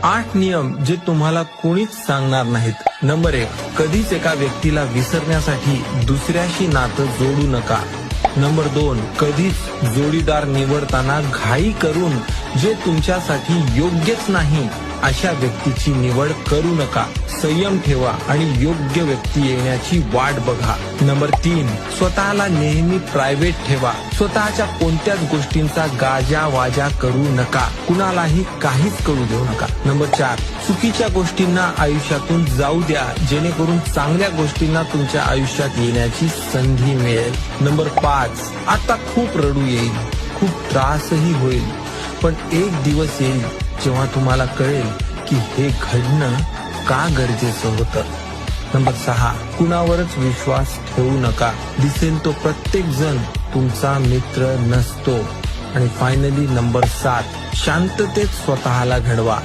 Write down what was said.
8 नियम जे तुम्हाला कोणीच सांगणार नाहीत. नंबर 1, कधीच एका व्यक्तीला विसरण्यासाठी दुसऱ्याशी नातं जोडू नका. नंबर 2, कधीच जोडीदार निवडताना घाई करून जे तुमच्यासाठी योग्यच नाही अशा व्यक्तीची निवड करू नका. संयम ठेवा आणि योग्य व्यक्ती येण्याची वाट बघा. नंबर 3, स्वतःला नेहमी प्रायव्हेट ठेवा. स्वतःच्या कोणत्याच गोष्टींचा गाजावाजा करू नका. कुणालाही काहीच करू देऊ नका. नंबर 4, चुकीच्या गोष्टींना आयुष्यातून जाऊ द्या, जेणेकरून चांगल्या गोष्टींना तुमच्या आयुष्यात येण्याची संधी मिळेल. नंबर 5, आता खूप रडू येईल, खूप त्रासही होईल, पण एक दिवस येईल जेव्हा तुम्हाला कळेल की हे घडणं का गरजेचं होतं. नंबर 6, कुणावरच विश्वास ठेवू नका. दिसेल तो प्रत्येक जण तुमचा मित्र नसतो. आणि फायनली नंबर 7, शांततेत स्वतःला घडवा.